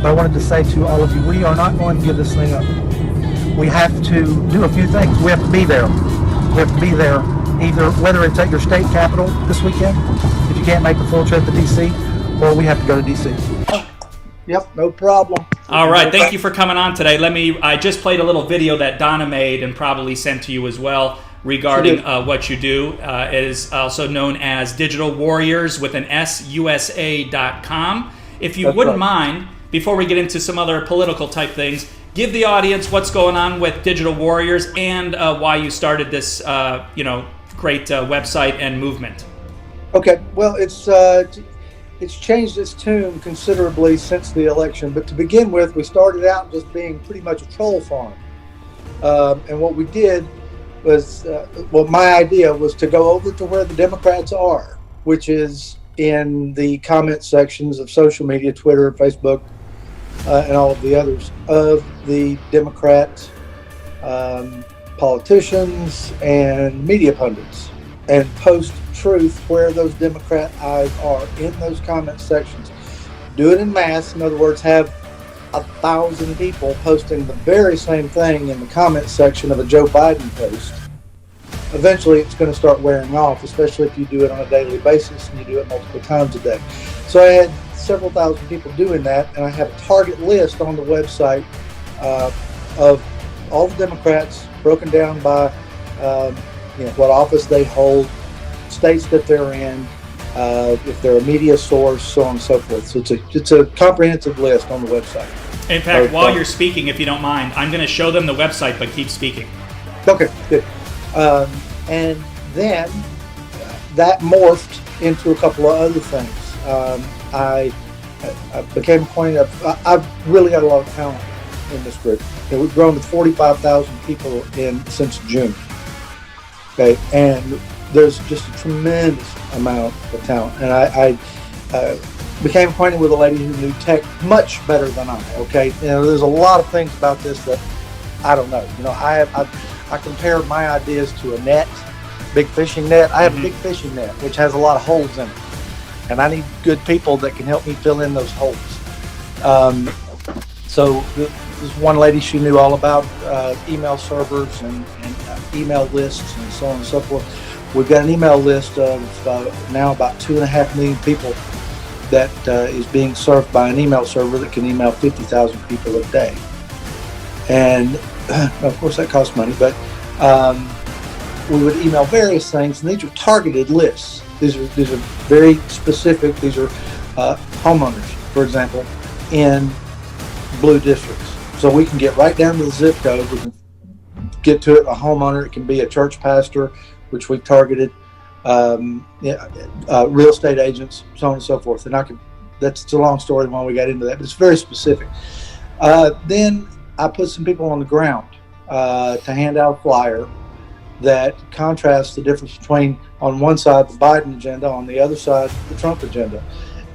But I wanted to say to all of you, we are not going to give this thing up. We have to do a few things. We have to be there. We have to be there, either whether it's at your state capitol this weekend, if you can't make the full trip to D.C., or we have to go to D.C. Yep, no problem. All right, thank you for coming on today. I just played a little video that Donna made and probably sent to you as well regarding what you do. It is also known as Digital Warriors with an SUSA.com. If you wouldn't mind, before we get into some other political type things, give the audience what's going on with Digital Warriors and why you started this great website and movement. Okay, well, it's changed its tune considerably since the election, but to begin with, we started out just being pretty much a troll farm. And what we did was, my idea was to go over to where the Democrats are, which is in the comment sections of social media, Twitter, Facebook, and all of the others, of the Democrat politicians and media pundits, and post truth where those Democrat eyes are in those comment sections. Do it in mass. In other words, have 1,000 people posting the very same thing in the comment section of a Joe Biden post. Eventually it's going to start wearing off, especially if you do it on a daily basis and you do it multiple times a day. So I had several thousand people doing that, and I have a target list on the website of all the Democrats broken down by what office they hold, states that they're in, if they're a media source, so on and so forth. So it's a comprehensive list on the website. In fact, while you're speaking, if you don't mind, I'm going to show them the website, but keep speaking. Okay, good. And then that morphed into a couple of other things. I became acquainted. I've really got a lot of talent in this group. We've grown to 45,000 people since June. Okay, and there's just a tremendous amount of talent. And I became acquainted with a lady who knew tech much better than I. Okay, there's a lot of things about this that I don't know. I compare my ideas to a net, big fishing net. I have a big fishing net which has a lot of holes in it, and I need good people that can help me fill in those holes. So this one lady, she knew all about email servers and email lists and so on and so forth. We've got an email list of now about 2.5 million people that is being served by an email server that can email 50,000 people a day. And of course that costs money, but we would email various things, and these are targeted lists. These are very specific. These are homeowners, for example, in blue districts. So we can get right down to the zip code. We can get to it. A homeowner, it can be a church pastor, which we've targeted, real estate agents, so on and so forth. And that's a long story when we got into that, but it's very specific. Then I put some people on the ground to hand out a flyer that contrasts the difference between, on one side, the Biden agenda, on the other side, the Trump agenda.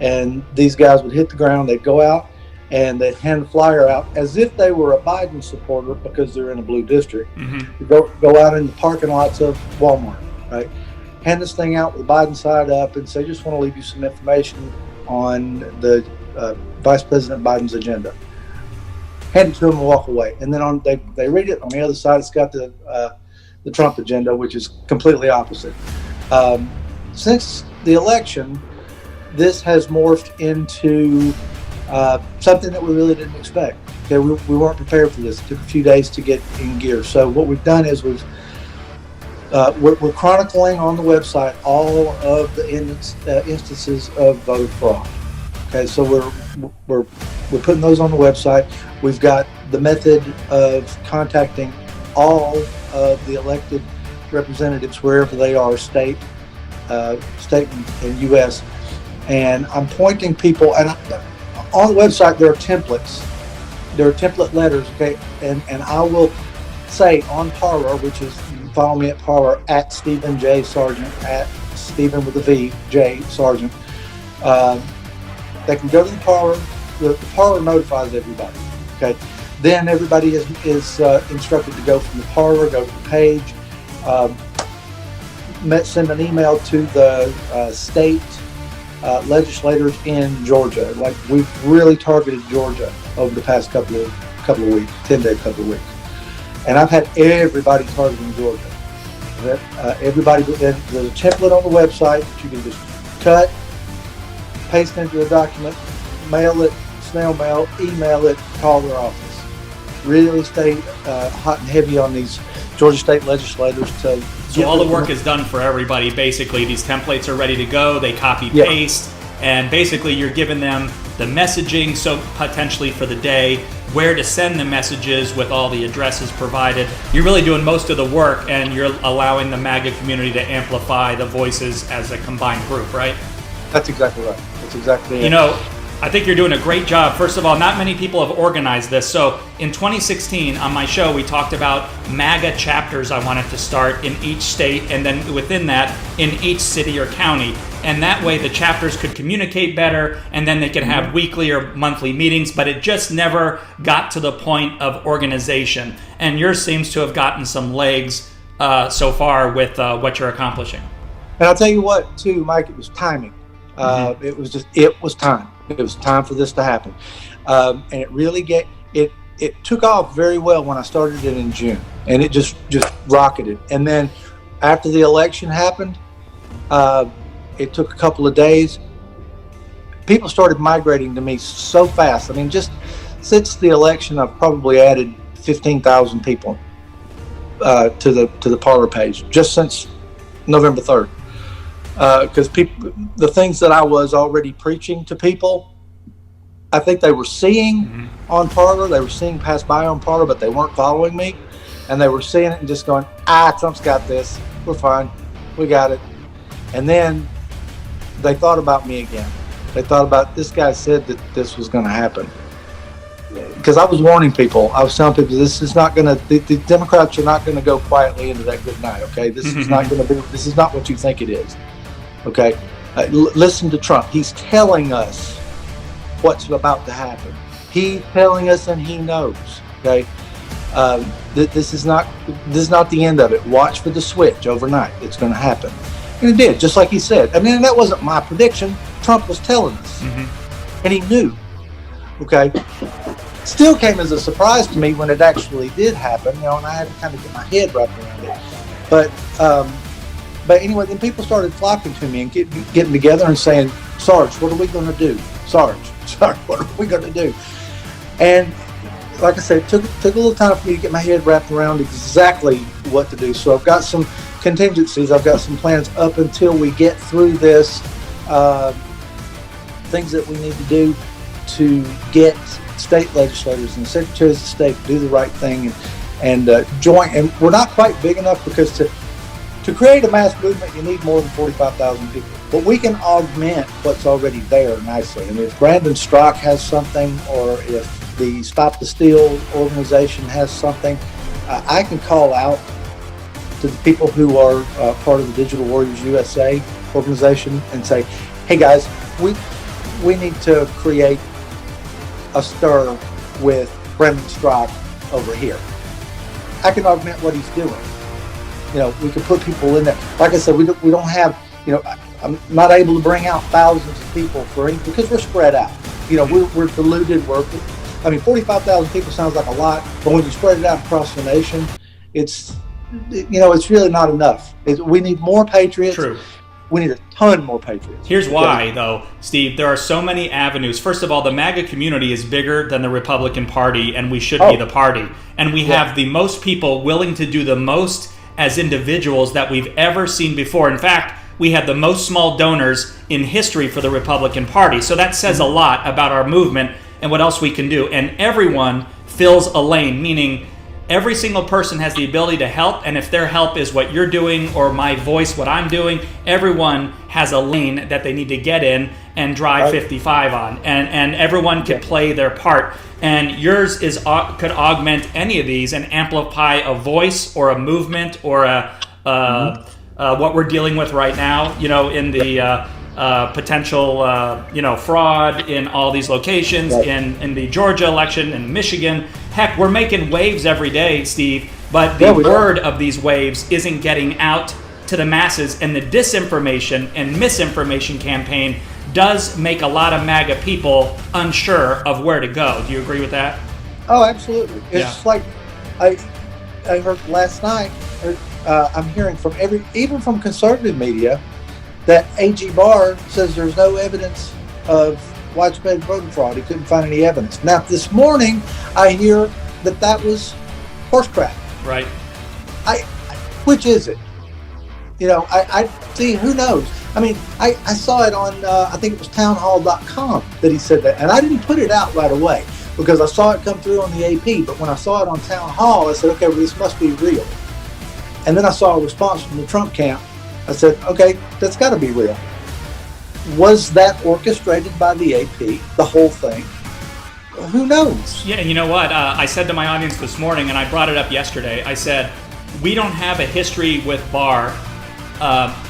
And these guys would hit the ground, they'd go out, and they'd hand the flyer out as if they were a Biden supporter because they're in a blue district. Mm-hmm. Go out in the parking lots of Walmart, right? Hand this thing out with the Biden side up and say, just want to leave you some information on the Vice President Biden's agenda. Hand it to them and walk away. And then they read it. On the other side, it's got the Trump agenda, which is completely opposite. Since the election, this has morphed into something that we really didn't expect. Okay, we weren't prepared for this. It took a few days to get in gear. So what we've done is we're chronicling on the website all of the instances of voter fraud. Okay, so we're putting those on the website. We've got the method of contacting all of the elected representatives wherever they are, state and U.S. And I'm pointing people, and on the website there are templates. There are template letters, okay, and I will say on Parler, which is, you can follow me at Parler, at Steven J Sargent, at Steven with a V, J Sargent. They can go to the Parler. The Parler notifies everybody, okay? Then everybody is instructed to go from the Parler, go to the page, send an email to the state legislators in Georgia. Like, we've really targeted Georgia over the past couple of weeks, 10-day couple of weeks. And I've had everybody targeting Georgia. Everybody, there's a template on the website that you can just cut, paste into a document, mail it, snail mail, email it, call their office. Really stay hot and heavy on these Georgia state legislators to. So all the work is done for everybody. Basically, these templates are ready to go. They copy paste, and basically you're giving them the messaging, so potentially for the day, where to send the messages with all the addresses provided. You're really doing most of the work, and you're allowing the MAGA community to amplify the voices as a combined group, right? That's exactly right. That's exactly it. You know, I think you're doing a great job. First of all, not many people have organized this. So in 2016, on my show, we talked about MAGA chapters I wanted to start in each state, and then within that, in each city or county. And that way the chapters could communicate better, and then they could have weekly or monthly meetings, but it just never got to the point of organization. And yours seems to have gotten some legs so far with what you're accomplishing. And I'll tell you what, too, Mike, it was timing. It was time. It was time for this to happen. And it really it took off very well when I started it in June, and it just rocketed. And then after the election happened, it took a couple of days. People started migrating to me so fast. I mean, just since the election, I've probably added 15,000 people to the Parler page just since November 3rd. Because the things that I was already preaching to people, I think they were seeing on Parler, they were seeing pass by on Parler, but they weren't following me, and they were seeing it and just going, Trump's got this, we're fine, we got it. And then they thought about me again. They thought about, this guy said that this was going to happen. Because I was warning people, I was telling people, this is not going to, the Democrats are not going to go quietly into that good night, okay? This is not going to be, this is not what you think it is. Okay, listen to Trump. He's telling us what's about to happen. He's telling us, and he knows. Okay, this is not the end of it. Watch for the switch overnight. It's going to happen, and it did, just like he said. I mean, that wasn't my prediction. Trump was telling us, and he knew. Okay, still came as a surprise to me when it actually did happen. You know, and I had to kind of get my head wrapped around it. But anyway, then people started flocking to me and getting together and saying, Sarge, what are we going to do? Sarge, what are we going to do? And like I said, it took a little time for me to get my head wrapped around exactly what to do. So I've got some contingencies. I've got some plans up until we get through this, things that we need to do to get state legislators and secretaries of state to do the right thing and join. And we're not quite big enough, because to create a mass movement, you need more than 45,000 people. But we can augment what's already there nicely. I mean, if Brandon Strock has something, or if the Stop the Steal organization has something, I can call out to the people who are part of the Digital Warriors USA organization and say, hey guys, we need to create a stir with Brandon Strock over here. I can augment what he's doing. You know, we can put people in there. Like I said, we don't have, you know, I'm not able to bring out thousands of people because we're spread out. You know, we're diluted. 45,000 people sounds like a lot, but when you spread it out across the nation, it's really not enough. We need more patriots. True. We need a ton more patriots. Here's why, though, Steve. There are so many avenues. First of all, the MAGA community is bigger than the Republican Party, and we should be the party. And we have the most people willing to do the most as individuals that we've ever seen before. In fact, we had the most small donors in history for the Republican Party. So that says a lot about our movement and what else we can do. And everyone fills a lane, meaning every single person has the ability to help, and if their help is what you're doing or my voice, what I'm doing, everyone has a lane that they need to get in and drive 55 on, and everyone can play their part. And yours could augment any of these and amplify a voice or a movement or what we're dealing with right now, you know, in the potential, fraud in all these locations, in the Georgia election, in Michigan. Heck, we're making waves every day, Steve, but the word of these waves isn't getting out to the masses, and the disinformation and misinformation campaign does make a lot of MAGA people unsure of where to go. Do you agree with that? Oh, absolutely. It's Yeah. like I heard last night. I'm hearing from even from conservative media, that A.G. Barr says there's no evidence of widespread voter fraud. He couldn't find any evidence. Now, this morning, I hear that was horse crap. Right. Which is it? I see, who knows? I mean, I saw it on, I think it was townhall.com that he said that, and I didn't put it out right away because I saw it come through on the AP, but when I saw it on Town Hall, I said, okay, well, this must be real. And then I saw a response from the Trump camp. I said, okay, that's got to be real. Was that orchestrated by the AP, the whole thing? Who knows? Yeah, you know what? I said to my audience this morning, and I brought it up yesterday, I said, we don't have a history with Barr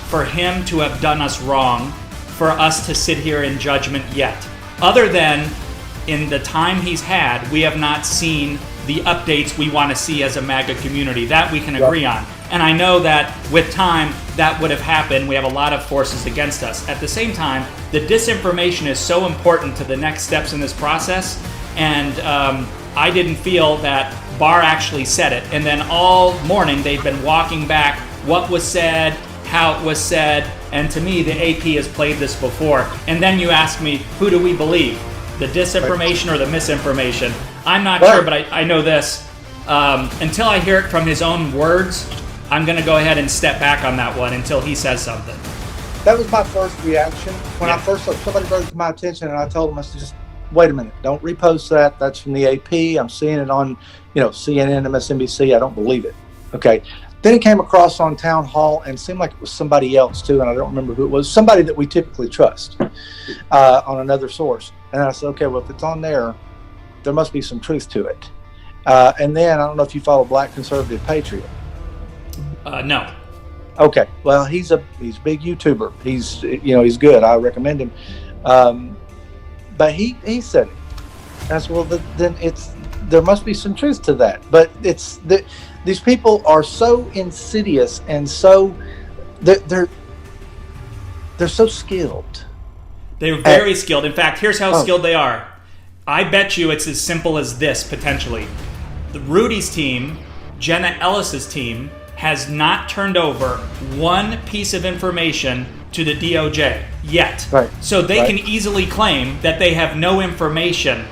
for him to have done us wrong, for us to sit here in judgment yet. Other than in the time he's had, we have not seen the updates we want to see as a MAGA community. That we can agree on. And I know that with time, that would have happened. We have a lot of forces against us. At the same time, the disinformation is so important to the next steps in this process. And I didn't feel that Barr actually said it. And then all morning, they've been walking back what was said, how it was said. And to me, the AP has played this before. And then you ask me, who do we believe? The disinformation or the misinformation? I'm not sure, but I know this. Until I hear it from his own words, I'm going to go ahead and step back on that one until he says something. That was my first reaction. When I first saw somebody brought it to my attention, and I told him, I said, just wait a minute, don't repost that. That's from the AP. I'm seeing it on, CNN, MSNBC. I don't believe it. Okay. Then it came across on Town Hall and seemed like it was somebody else too, and I don't remember who it was. Somebody that we typically trust on another source. And I said, okay, well, if it's on there must be some truth to it. And then I don't know if you follow Black Conservative Patriot. No. Okay. Well, he's a big YouTuber. He's good. I recommend him. But he said it. And I said, well, then there must be some truth to that. But these people are so insidious and so they're so skilled. They're very skilled. In fact, here's how skilled they are. I bet you it's as simple as this, potentially. Rudy's team, Jenna Ellis's team, has not turned over one piece of information to the DOJ yet. Right. So they can easily claim that they have no information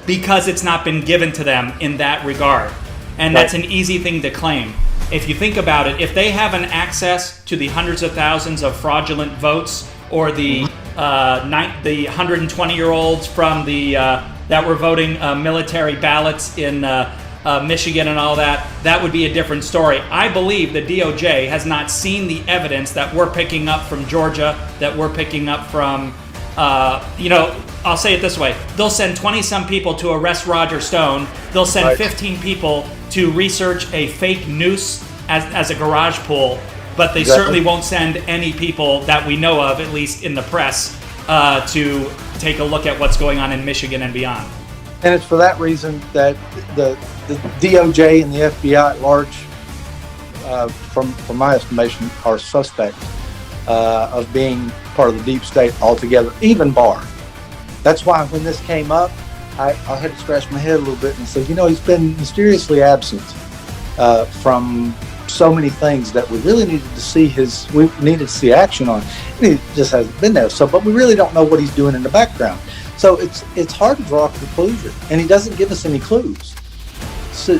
because it's not been given to them in that regard. And that's an easy thing to claim. If you think about it, if they have an access to the hundreds of thousands of fraudulent votes or the 120-year-olds from the that were voting military ballots in Michigan and all that, that would be a different story. I believe the DOJ has not seen the evidence that we're picking up from Georgia, that we're picking up from, I'll say it this way. They'll send 20-some people to arrest Roger Stone. They'll send 15 people to research a fake noose as a garage pool. But they certainly won't send any people that we know of, at least in the press, to take a look at what's going on in Michigan and beyond. And it's for that reason that the DOJ and the FBI at large, from my estimation, are suspect of being part of the deep state altogether, even Barr. That's why when this came up, I had to scratch my head a little bit and say, he's been mysteriously absent from so many things that we really needed to see action on. And he just hasn't been there. But we really don't know what he's doing in the background. So it's hard to draw a conclusion, and he doesn't give us any clues. So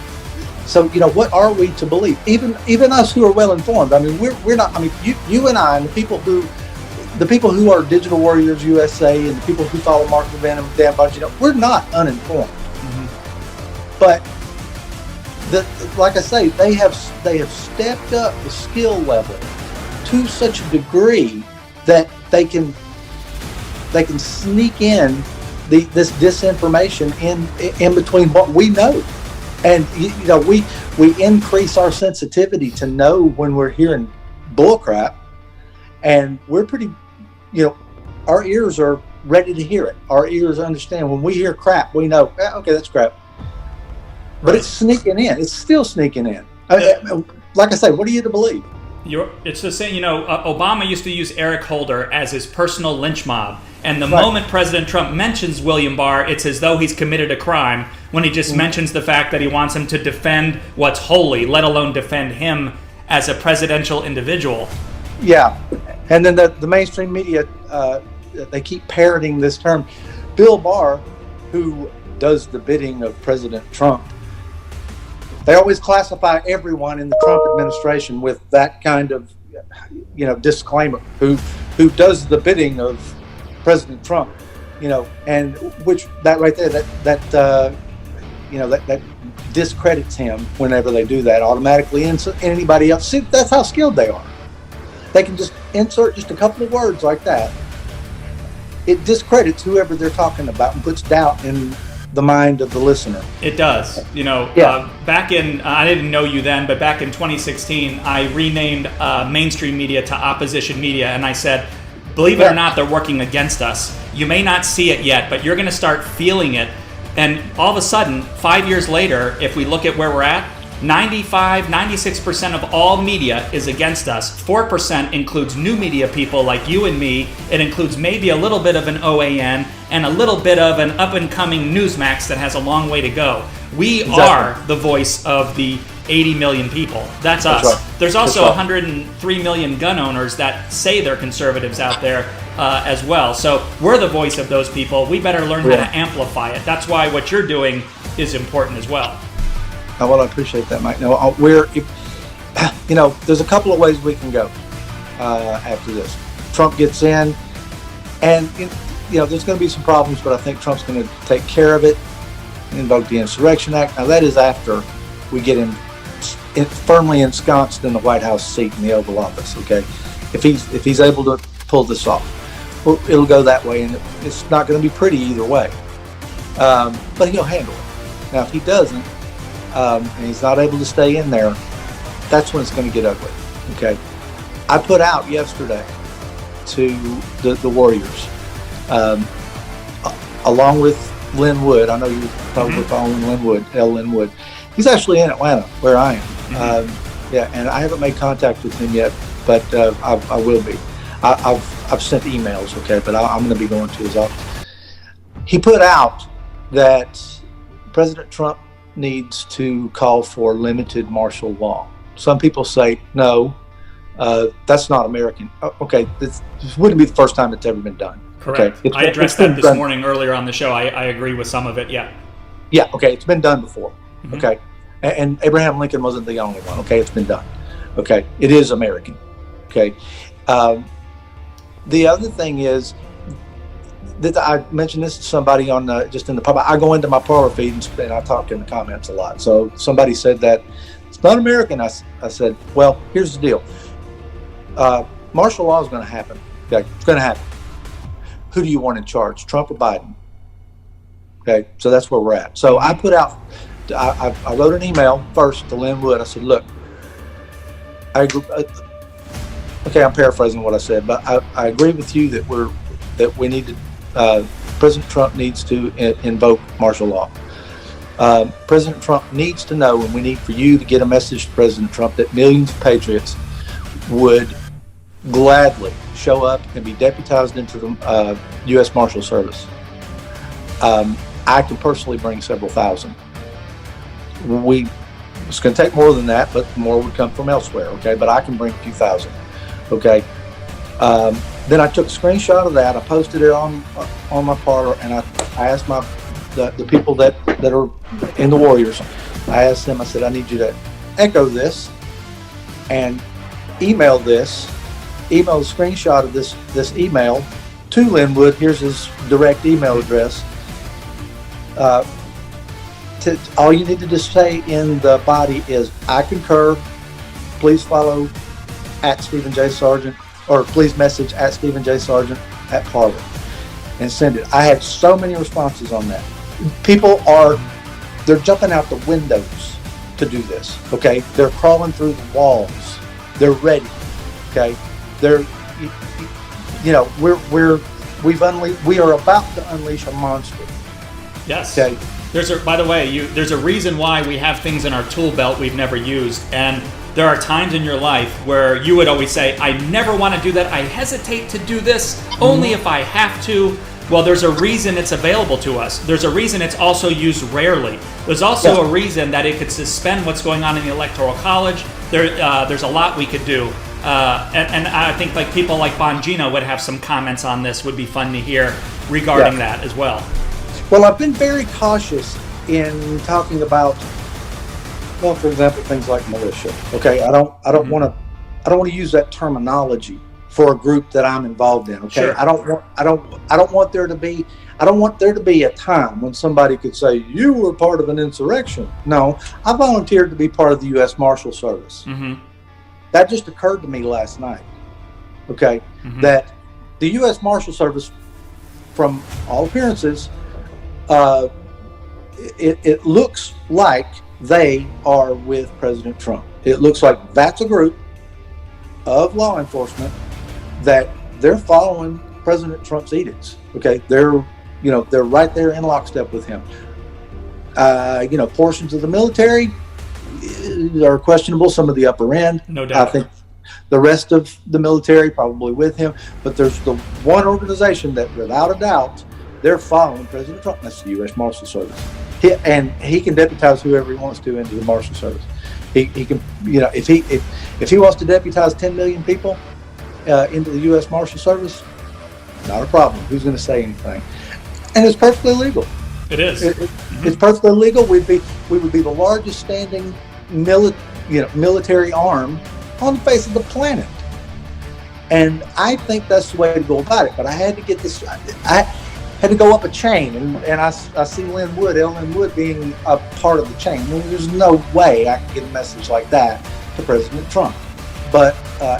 what are we to believe? Even us who are well informed. I mean, we're not. I mean, you and I and the people who are Digital Warriors USA and the people who follow Mark Levin and Dan Bunch, we're not uninformed. Mm-hmm. But like I say, they have stepped up the skill level to such a degree that they can sneak in this disinformation in between what we know, and we increase our sensitivity to know when we're hearing bullcrap, and we're pretty, our ears are ready to hear it. Our ears understand when we hear crap, we know, okay, that's crap. But it's sneaking in. It's still sneaking in. Like I say, what are you to believe? It's the same, Obama used to use Eric Holder as his personal lynch mob. And the Right. moment President Trump mentions William Barr, it's as though he's committed a crime when he just mentions the fact that he wants him to defend what's holy, let alone defend him as a presidential individual. Yeah, and then the mainstream media, they keep parroting this term. Bill Barr, who does the bidding of President Trump, they always classify everyone in the Trump administration with that kind of, disclaimer. Who does the bidding of President Trump, and which that right there, that discredits him whenever they do that automatically. And anybody else, see, that's how skilled they are. They can just insert just a couple of words like that. It discredits whoever they're talking about and puts doubt in the mind of the listener. It does. Back in, I didn't know you then, but back in 2016, I renamed mainstream media to opposition media, and I said, believe it or not, they're working against us. You may not see it yet, but you're going to start feeling it. And all of a sudden, 5 years later, if we look at where we're at, 96% of all media is against us. 4% includes new media people like you and me. It includes maybe a little bit of an OAN and a little bit of an up-and-coming Newsmax that has a long way to go. We are the voice of the 80 million people. That's us. Right. There's also 103 million gun owners that say they're conservatives out there as well. So we're the voice of those people. We better learn how to amplify it. That's why what you're doing is important as well. Well, I appreciate that, Mike. No, there's a couple of ways we can go after this. Trump gets in, and there's going to be some problems, but I think Trump's going to take care of it, invoke the Insurrection Act. Now, that is after we get him firmly ensconced in the White House seat in the Oval Office. Okay, if he's able to pull this off, it'll go that way, and it's not going to be pretty either way. But he'll handle it. Now, if he doesn't, and he's not able to stay in there, that's when it's going to get ugly. Okay, I put out yesterday to the Warriors, along with Lynn Wood. I know you're probably following Lynn Wood. He's actually in Atlanta, where I am. And I haven't made contact with him yet, but I will be. I've sent emails, okay, but I'm going to be going to his office. He put out that President Trump needs to call for limited martial law. Some people say, no, that's not American. Okay, this wouldn't be the first time it's ever been done. Correct. Okay? I addressed that this morning earlier on the show. I agree with some of it, yeah. Yeah, okay, it's been done before, okay? And Abraham Lincoln wasn't the only one, okay? It's been done, okay? It is American, okay? The other thing is, that I mentioned this to somebody on just in the pub. I go into my Parler feed and I talk in the comments a lot. So somebody said that it's not American. I said, well, here's the deal. Martial law is going to happen. Okay, it's going to happen. Who do you want in charge, Trump or Biden? Okay, so that's where we're at. So I put out, I wrote an email first to Lynn Wood. I said, look, I agree. Okay, I'm paraphrasing what I said, but I agree with you that we need to. President Trump needs to invoke martial law. President Trump needs to know, and we need for you to get a message to President Trump that millions of patriots would gladly show up and be deputized into the U.S. Marshal Service. I can personally bring several thousand. It's going to take more than that, but more would come from elsewhere, okay? But I can bring a few thousand, okay? Then I took a screenshot of that. I posted it on my Parler, and I asked the people that are in the Warriors. I asked them. I said, I need you to echo this and email a screenshot of this email to Lynn Wood. Here's his direct email address. All you need to just say in the body is, I concur. Please follow at Steven J Sargent. Or please message at Steven J Sargent at Parler and send it. I had so many responses on that. People they're jumping out the windows to do this, okay? They're crawling through the walls. They're ready, okay? We are about to unleash a monster. Yes. Okay. By the way, there's a reason why we have things in our tool belt we've never used, and there are times in your life where you would always say, I never want to do that. I hesitate to do this only if I have to. Well, there's a reason it's available to us. There's a reason it's also used rarely. There's also a reason that it could suspend what's going on in the Electoral College. There's a lot we could do. And I think like people like Bongino would have some comments on this, would be fun to hear regarding that as well. Well, I've been very cautious in talking about, well, for example, things like militia. Okay, I don't want to use that terminology for a group that I'm involved in. Okay, Sure. I don't want there to be a time when somebody could say you were part of an insurrection. No, I volunteered to be part of the U.S. Marshal Service. Mm-hmm. That just occurred to me last night. Okay, that the U.S. Marshal Service, from all appearances, it looks like they are with President Trump. It looks like that's a group of law enforcement that they're following President Trump's edicts. Okay, they're right there in lockstep with him. Portions of the military are questionable. Some of the upper end, no doubt. I think the rest of the military probably with him. But there's the one organization that, without a doubt, they're following President Trump. That's the U.S. Marshal Service. He can deputize whoever he wants to into the Marshal Service. He can, if he wants to deputize 10 million people into the U.S. Marshal Service, not a problem. Who's going to say anything? And it's perfectly legal. It is. It's perfectly legal. We would be the largest standing military arm on the face of the planet. And I think that's the way to go about it. But I had to get this. I had to go up a chain, and I see Lynn Wood being a part of the chain. I mean, there's no way I can get a message like that to President Trump. But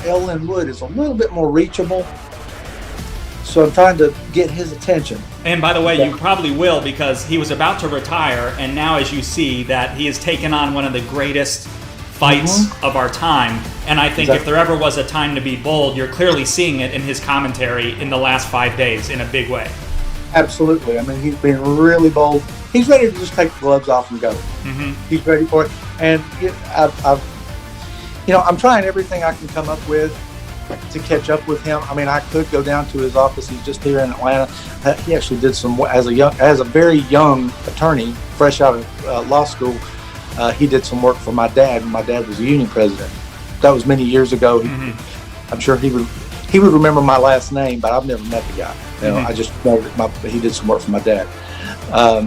Lynn Wood is a little bit more reachable, so I'm trying to get his attention. And by the way, you probably will, because he was about to retire, and now as you see that he has taken on one of the greatest fights of our time. And I think if there ever was a time to be bold, you're clearly seeing it in his commentary in the last 5 days in a big way. Absolutely. I mean, he's been really bold. He's ready to just take the gloves off and go. He's ready for it. And I'm trying everything I can come up with to catch up with him. I mean, I could go down to his office. He's just here in Atlanta. He actually did some, as a very young attorney, fresh out of law school. He did some work for my dad. My dad was a union president. That was many years ago. I'm sure he would remember my last name, but I've never met the guy. I just know that he did some work for my dad. I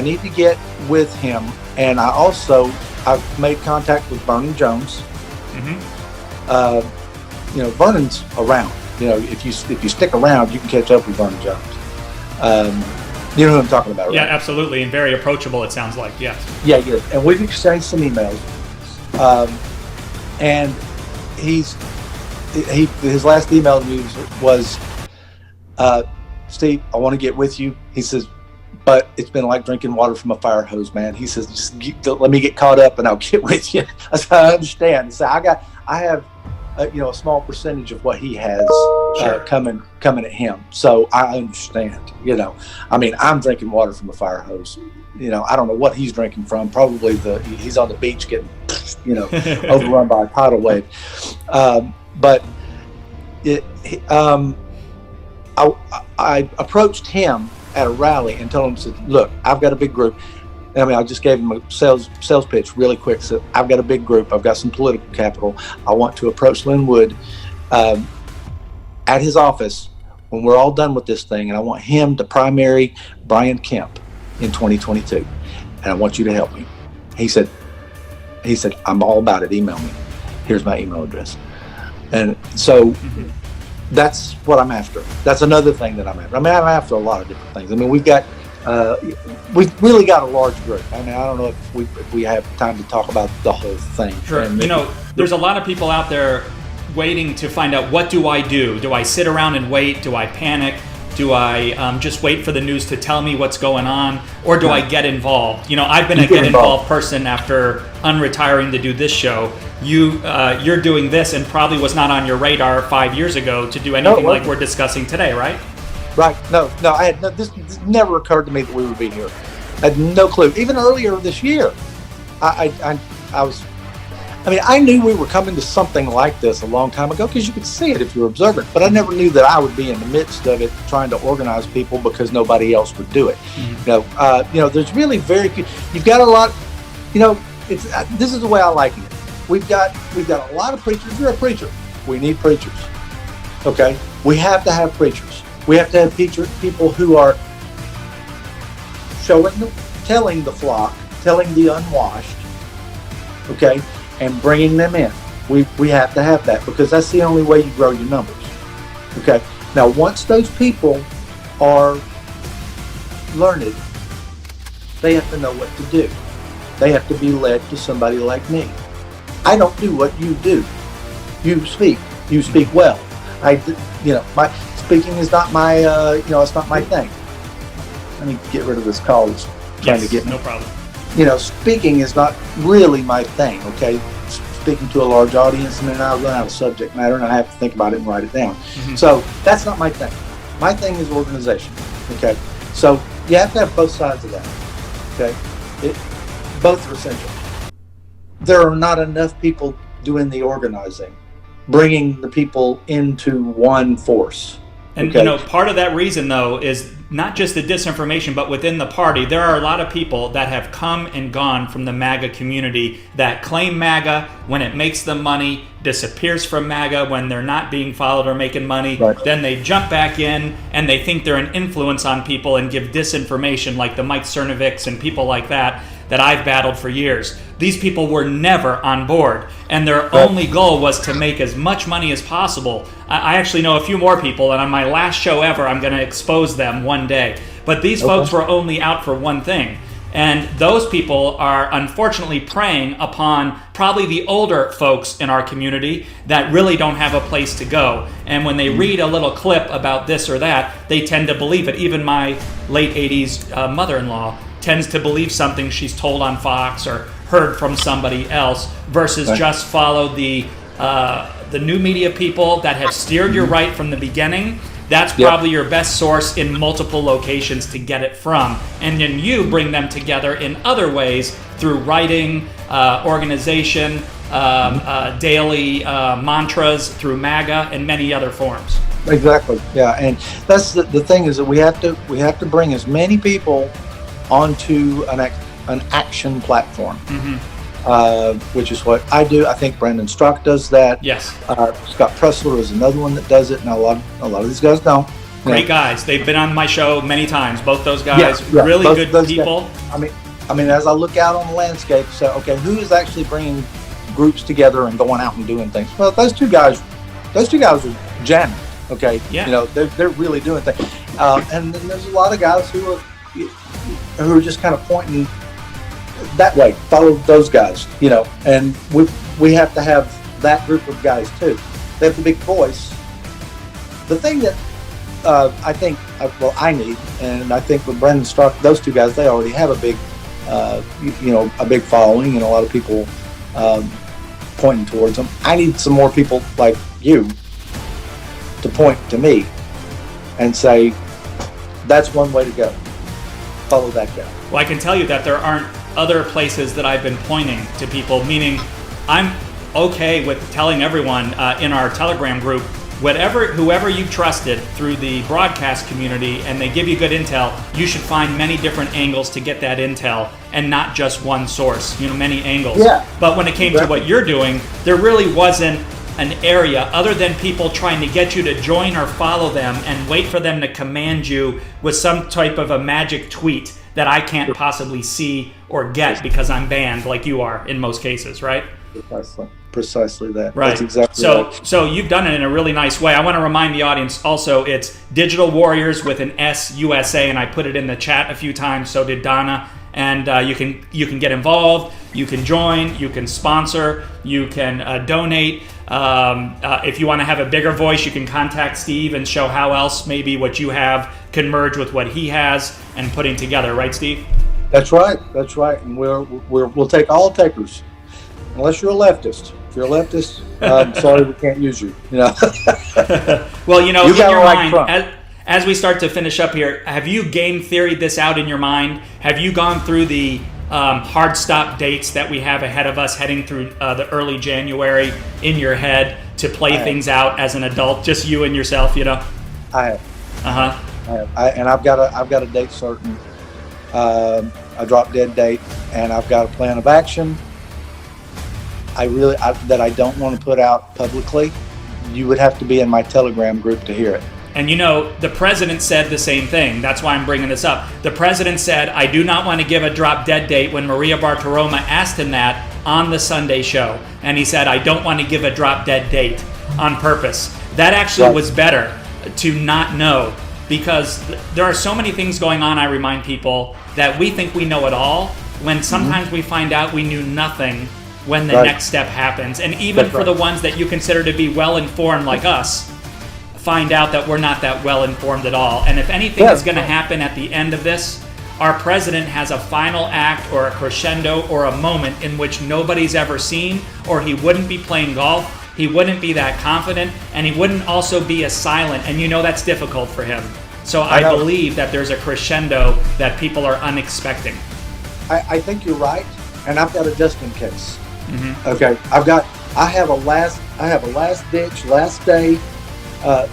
need to get with him, and I've made contact with Vernon Jones. Vernon's around. If you stick around, you can catch up with Vernon Jones. You know who I'm talking about, right? Yeah, absolutely, and very approachable. It sounds like, yes. Yeah, and we've exchanged some emails. And his last email to me was, Steve, I want to get with you. He says, but it's been like drinking water from a fire hose, man. He says, just let me get caught up and I'll get with you. I understand. So I have a small percentage of what he has coming at him. So I understand. I mean, I'm drinking water from a fire hose. I don't know what he's drinking from. Probably he's on the beach getting, overrun by a tidal wave. I approached him at a rally and told him, look, I've got a big group. I just gave him a sales pitch really quick. So I've got a big group. I've got some political capital. I want to approach Lynn Wood at his office when we're all done with this thing, and I want him to primary Brian Kemp in 2022, and I want you to help me. He said, I'm all about it. Email me. Here's my email address. And so that's what I'm after. That's another thing that I'm after. I'm after a lot of different things. We've really got a large group. I don't know if we have time to talk about the whole thing. Sure. And there's a lot of people out there waiting to find out, what do I do? Do I sit around and wait? Do I panic? Do I just wait for the news to tell me what's going on? Or do I get involved? I've been a get involved person after unretiring to do this show. You're doing this, and probably was not on your radar 5 years ago to do anything like we're discussing today, right? Right. No. This never occurred to me that we would be here. I had no clue. Even earlier this year, I was. I mean, I knew we were coming to something like this a long time ago because you could see it if you were observant. But I never knew that I would be in the midst of it, trying to organize people because nobody else would do it. There's really very few. You've got a lot. This is the way I like it. We've got a lot of preachers. You're a preacher. We need preachers. Okay, we have to have preachers. We have to have people who are telling the flock, telling the unwashed. Okay. And bringing them in. We have to have that because that's the only way you grow your numbers. Okay. Now, once those people are learned, they have to know what to do. They have to be led to somebody like me. I don't do what you do. You speak. You speak well. My speaking is not my. It's not my thing. Let me get rid of this call. It's trying to get me. No problem. Speaking is not really my thing, okay? Speaking to a large audience, and then I'll run out of subject matter, and I have to think about it and write it down. Mm-hmm. So that's not my thing. My thing is organization, okay? So you have to have both sides of that, okay? Both are essential. There are not enough people doing the organizing, bringing the people into one force. And, part of that reason, though, is not just the disinformation, but within the party, there are a lot of people that have come and gone from the MAGA community that claim MAGA when it makes them money, disappears from MAGA when they're not being followed or making money. Right. Then they jump back in and they think they're an influence on people and give disinformation like the Mike Cernovics and people like that I've battled for years. These people were never on board, and their only goal was to make as much money as possible. I actually know a few more people, and on my last show ever, I'm going to expose them one day. But these folks were only out for one thing. And those people are unfortunately preying upon probably the older folks in our community that really don't have a place to go. And when they read a little clip about this or that, they tend to believe it. Even my late 80s mother-in-law tends to believe something she's told on Fox or heard from somebody else versus just follow the new media people that have steered you right from the beginning. That's probably your best source in multiple locations to get it from. And then you bring them together in other ways through writing, organization, daily mantras, through MAGA, and many other forms. Exactly. Yeah, and that's the thing is that we have to bring as many people onto an action platform. Mm-hmm. Which is what I do. I think Brandon Strzok does that. Yes. Scott Pressler is another one that does it. Now a lot of these guys don't. Great guys. They've been on my show many times. Both those guys, really good people. Guys. I mean, as I look out on the landscape, say, okay, who is actually bringing groups together and going out and doing things? Well, those two guys are jamming. Okay. Yeah. They're really doing things. And then there's a lot of guys who are just kind of pointing that way, follow those guys, and we have to have that group of guys too. They have the big voice. The thing that I think, I need, and I think with Brandon Strzok, those two guys, they already have a big, a big following and a lot of people pointing towards them. I need some more people like you to point to me and say, that's one way to go. Follow that guy. Well, I can tell you that there aren't other places that I've been pointing to people, meaning I'm okay with telling everyone in our Telegram group, whoever you've trusted through the broadcast community and they give you good intel, you should find many different angles to get that intel and not just one source, many angles. Yeah. But when it came to what you're doing, there really wasn't an area other than people trying to get you to join or follow them and wait for them to command you with some type of a magic tweet that I can't possibly see or get because I'm banned like you are in most cases, right? Precisely that. Right. That's exactly right. So you've done it in a really nice way. I want to remind the audience also, it's Digital Warriors with an S USA, and I put it in the chat a few times, so did Donna. And you can get involved, you can join, you can sponsor, you can donate. If you want to have a bigger voice, you can contact Steve and show how else maybe what you have can merge with what he has and putting together, right, Steve? That's right. And we'll take all takers, unless you're a leftist. If you're a leftist, I'm sorry we can't use you. Well, in your mind, as we start to finish up here, have you game theoried this out in your mind? Have you gone through the hard stop dates that we have ahead of us heading through the early January in your head to play things out as an adult, just you and yourself, you know? I have. Uh-huh. And I've got a date certain, a drop dead date, and I've got a plan of action. That I don't want to put out publicly. You would have to be in my Telegram group to hear it. And you know, the president said the same thing. That's why I'm bringing this up. The president said, I do not want to give a drop dead date when Maria Bartiromo asked him that on the Sunday show. And he said, I don't want to give a drop dead date on purpose. That actually was better to not know, because there are so many things going on, I remind people, that we think we know it all, when sometimes we find out we knew nothing when the next step happens. And even for the ones that you consider to be well-informed like us, find out that we're not that well-informed at all. And if anything is going to happen at the end of this, our president has a final act or a crescendo or a moment in which nobody's ever seen, or he wouldn't be playing golf, he wouldn't be that confident, and he wouldn't also be as silent. And you know that's difficult for him. So I believe that there's a crescendo that people are unexpecting. I think you're right, and I've got a just in case. Okay, I have a last ditch, last day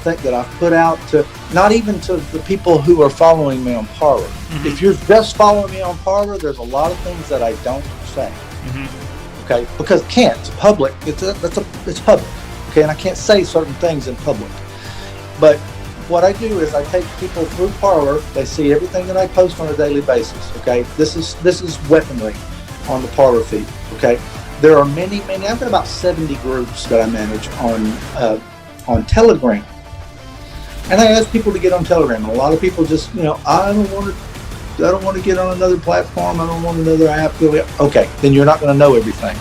thing that I've put out to, not even to the people who are following me on Parler. If you're just following me on Parler, there's a lot of things that I don't say. Okay, because it's public. It's public. Okay, and I can't say certain things in public. But what I do is I take people through Parler. They see everything that I post on a daily basis. Okay, this is weaponry on the Parler feed. Okay. There are many. I've got about 70 groups that I manage on Telegram, and I ask people to get on Telegram. A lot of people just, I don't want to get on another platform. I don't want another app. Okay, then you're not going to know everything.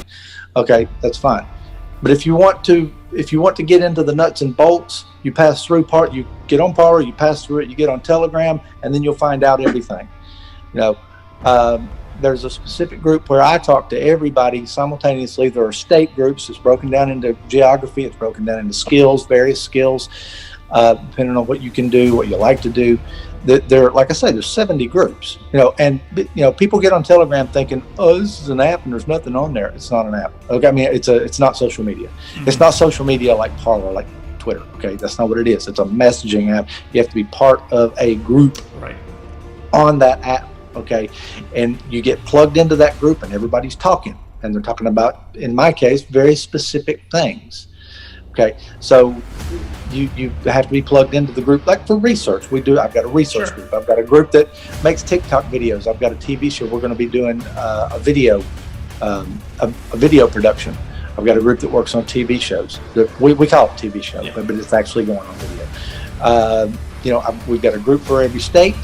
Okay, that's fine. But if you want to get into the nuts and bolts, you pass through you get on Parler, you pass through it, you get on Telegram, and then you'll find out everything. There's a specific group where I talk to everybody simultaneously. There are state groups. It's broken down into geography. It's broken down into skills, various skills, depending on what you can do, what you like to do. There, like I say, there's 70 groups. And people get on Telegram thinking, "Oh, this is an app, and there's nothing on there." It's not an app. Okay, I mean, it's not social media. It's not social media like Parler, like Twitter. Okay, that's not what it is. It's a messaging app. You have to be part of a group on that app. Okay, and you get plugged into that group, and everybody's talking, and they're talking about, in my case, very specific things. Okay, so you have to be plugged into the group. Like for research, I've got a research group. I've got a group that makes TikTok videos. I've got a TV show. We're going to be doing a video production. I've got a group that works on TV shows. We call it TV show, but it's actually going on video. We've got a group for every state.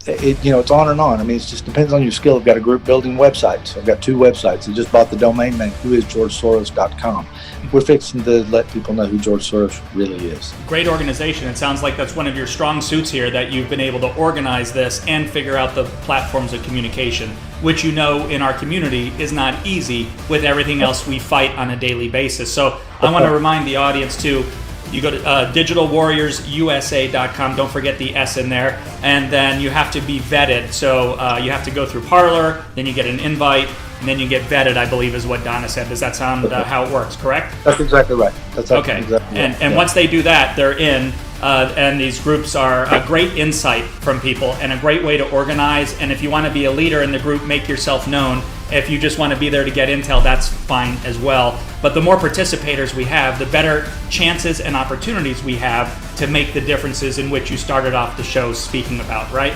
It's on and on. I mean, it just depends on your skill. I've got a group building websites. I've got 2 websites. I just bought the domain name, whoisgeorgesoros.com. We're fixing to let people know who George Soros really is. Great organization. It sounds like that's one of your strong suits here, that you've been able to organize this and figure out the platforms of communication, which in our community is not easy with everything else we fight on a daily basis. So I want to remind the audience too, you go to digitalwarriorsusa.com. Don't forget the S in there. And then you have to be vetted. So you have to go through Parler, then you get an invite, and then you get vetted, I believe is what Donna said. Does that sound how it works, correct? That's exactly right. Okay. Exactly right. And once they do that, they're in. And these groups are a great insight from people and a great way to organize. And if you want to be a leader in the group, make yourself known. If you just want to be there to get intel, that's fine as well. But the more participators we have, the better chances and opportunities we have to make the differences in which you started off the show speaking about, right?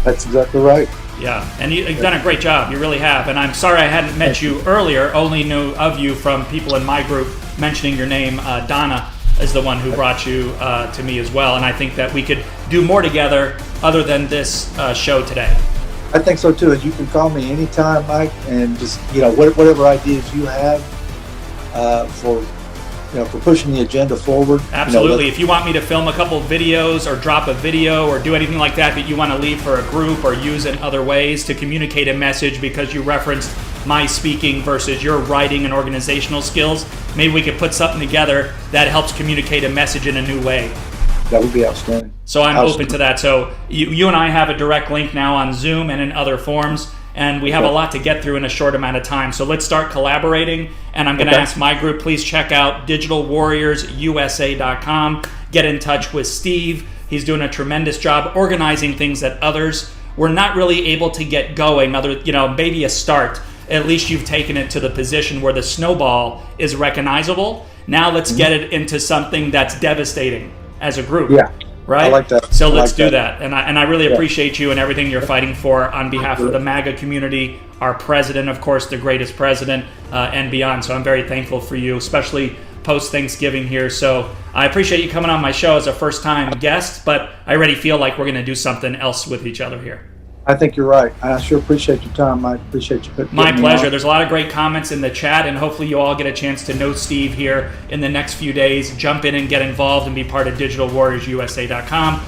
That's exactly right. Yeah, and you've done a great job. You really have. And I'm sorry I hadn't met you earlier. Only knew of you from people in my group mentioning your name. Donna is the one who brought you to me as well. And I think that we could do more together other than this show today. I think so too. And you can call me anytime, Mike, and just whatever ideas you have for pushing the agenda forward. Absolutely. If you want me to film a couple of videos or drop a video or do anything like that you want to leave for a group or use in other ways to communicate a message, because you referenced my speaking versus your writing and organizational skills, maybe we could put something together that helps communicate a message in a new way. That would be outstanding. So I'm open to that. So you and I have a direct link now on Zoom and in other forms, and we have a lot to get through in a short amount of time. So let's start collaborating, and I'm going to ask my group, please check out digitalwarriorsusa.com. Get in touch with Steve. He's doing a tremendous job organizing things that others were not really able to get going. Maybe a start. At least you've taken it to the position where the snowball is recognizable. Now let's get it into something that's devastating as a group. Yeah. Right? I like that. So let's do that. And I really appreciate you and everything you're fighting for on behalf of the MAGA community, our president, of course, the greatest president, and beyond. So I'm very thankful for you, especially post-Thanksgiving here. So I appreciate you coming on my show as a first-time guest, but I already feel like we're going to do something else with each other here. I think you're right. I sure appreciate your time. I appreciate you putting My me pleasure. on. There's a lot of great comments in the chat, and hopefully you all get a chance to know Steve here in the next few days. Jump in and get involved and be part of digitalwarriorsusa.com.